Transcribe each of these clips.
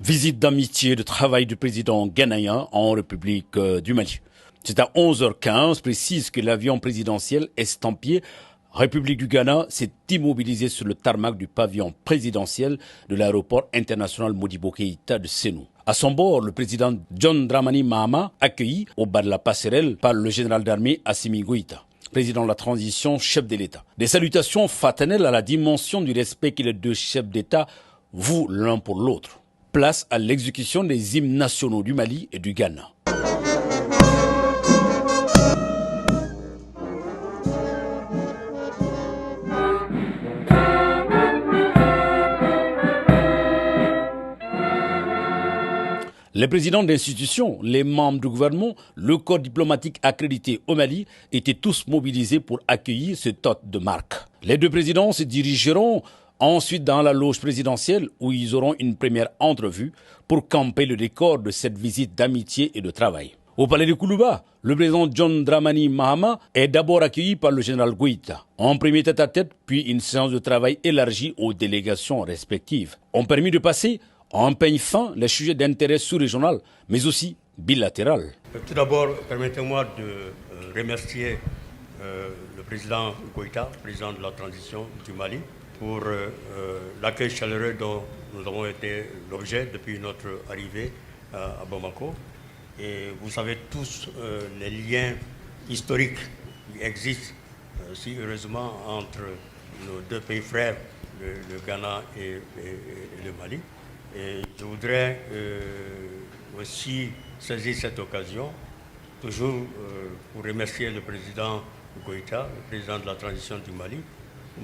Visite d'amitié de travail du président ghanéen en République du Mali. C'est à 11h15 précise que l'avion présidentiel estampillé République du Ghana s'est immobilisé sur le tarmac du pavillon présidentiel de l'aéroport international Modibo Keïta de Sénou. À son bord, le président John Dramani Mahama, accueilli au bas de la passerelle par le général d'armée Assimi Goïta, président de la transition, chef de l'État. Des salutations fraternelles à la dimension du respect que les deux chefs d'État vouent l'un pour l'autre. Place à l'exécution des hymnes nationaux du Mali et du Ghana. Les présidents d'institutions, les membres du gouvernement, le corps diplomatique accrédité au Mali étaient tous mobilisés pour accueillir ce hôte de marque. Les deux présidents se dirigeront ensuite dans la loge présidentielle où ils auront une première entrevue pour camper le décor de cette visite d'amitié et de travail. Au palais de Koulouba, le président John Dramani Mahama est d'abord accueilli par le général Goïta. En premier tête-à-tête, puis une séance de travail élargie aux délégations respectives ont permis de passer en peigne fin les sujets d'intérêt sous-régional, mais aussi bilatéral. Tout d'abord, permettez-moi de remercier le président Goïta, président de la transition du Mali, pour l'accueil chaleureux dont nous avons été l'objet depuis notre arrivée à Bamako. Et vous savez tous les liens historiques qui existent si heureusement entre nos deux pays frères, le Ghana et le Mali. Et je voudrais aussi saisir cette occasion, toujours pour remercier le président Goïta, le président de la transition du Mali,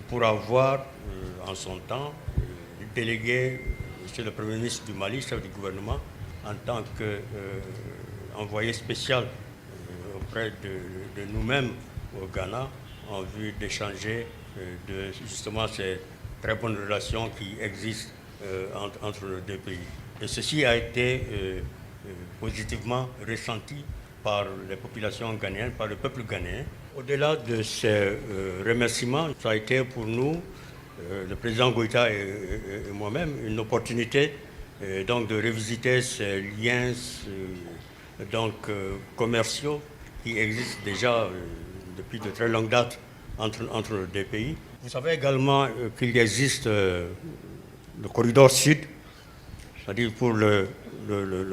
pour avoir en son temps délégué M. le Premier ministre du Mali, chef du gouvernement, en tant qu'envoyé spécial auprès de nous-mêmes au Ghana, en vue d'échanger de justement ces très bonnes relations qui existent entre les deux pays. Et ceci a été positivement ressenti par les populations ghanéennes, par le peuple ghanéen. Au-delà de ces remerciements, ça a été pour nous, le président Goïta et moi-même, une opportunité donc de revisiter ces liens commerciaux qui existent déjà depuis de très longues dates entre les deux pays. Vous savez également qu'il existe le corridor sud, c'est-à-dire pour le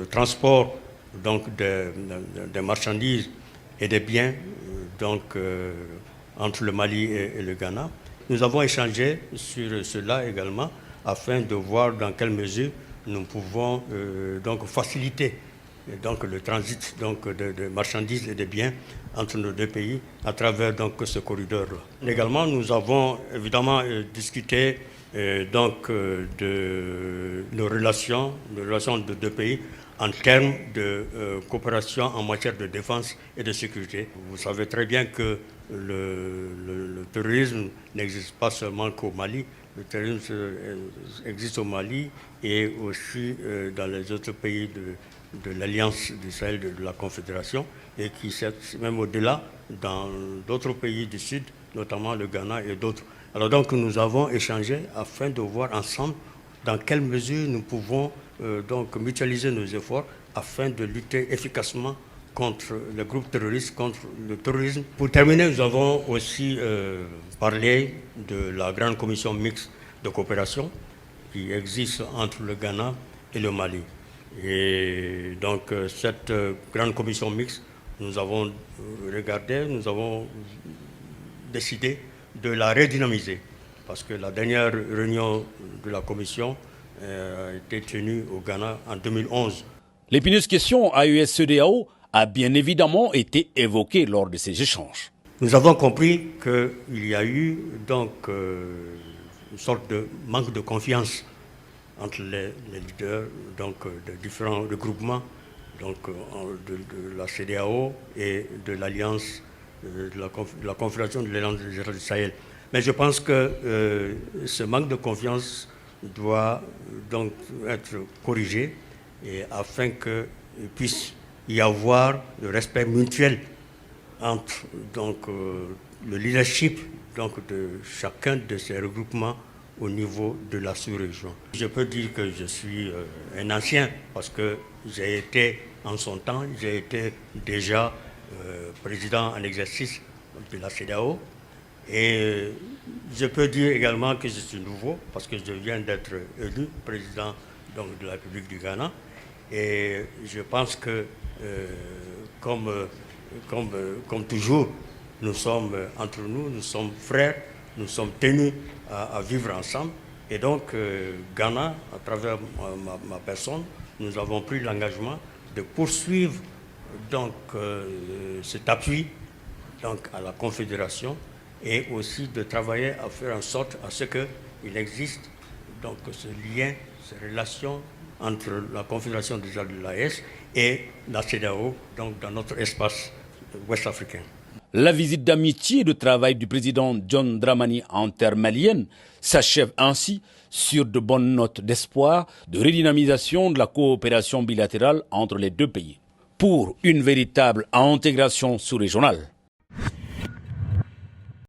transport donc des marchandises et des biens entre le Mali et le Ghana. Nous avons échangé sur cela également afin de voir dans quelle mesure nous pouvons faciliter le transit de marchandises et de biens entre nos deux pays à travers ce corridor-là. Également, nous avons évidemment discuté de nos relations de deux pays en termes de coopération en matière de défense et de sécurité. Vous savez très bien que le terrorisme n'existe pas seulement qu'au Mali. Le terrorisme existe au Mali et aussi dans les autres pays de l'Alliance du Sahel, de la Confédération, et qui même au-delà dans d'autres pays du Sud, notamment le Ghana et d'autres. Alors donc nous avons échangé afin de voir ensemble dans quelle mesure nous pouvons mutualiser nos efforts afin de lutter efficacement contre les groupes terroristes, contre le terrorisme. Pour terminer, nous avons aussi parlé de la grande commission mixte de coopération qui existe entre le Ghana et le Mali. Et donc cette grande commission mixte, nous avons regardé, nous avons décidé de la redynamiser parce que la dernière réunion de la commission a été tenue au Ghana en 2011. L'épineuse question AES-CEDEAO a bien évidemment été évoquée lors de ces échanges. Nous avons compris qu'il y a eu une sorte de manque de confiance entre les leaders de différents regroupements de la CEDEAO et de l'Alliance de la Confédération de l'Alliance du Sahel. Mais je pense que ce manque de confiance doit donc être corrigé et afin qu'il puisse y avoir le respect mutuel entre le leadership de chacun de ces regroupements au niveau de la sous-région. Je peux dire que je suis un ancien parce que j'ai été en son temps, j'ai été déjà président en exercice de la CEDEAO. Et je peux dire également que je suis nouveau parce que je viens d'être élu président donc, de la République du Ghana. Et je pense que comme toujours, nous sommes entre nous, nous sommes frères, nous sommes tenus à vivre ensemble. Et donc, Ghana, à travers ma personne, nous avons pris l'engagement de poursuivre donc, cet appui donc, à la Confédération et aussi de travailler à faire en sorte à ce qu'il existe donc, ce lien, ces relations entre la Confédération des États de l'AES et la CEDEAO, donc dans notre espace ouest-africain. La visite d'amitié et de travail du président John Dramani en terre malienne s'achève ainsi sur de bonnes notes d'espoir de redynamisation de la coopération bilatérale entre les deux pays pour une véritable intégration sous-régionale.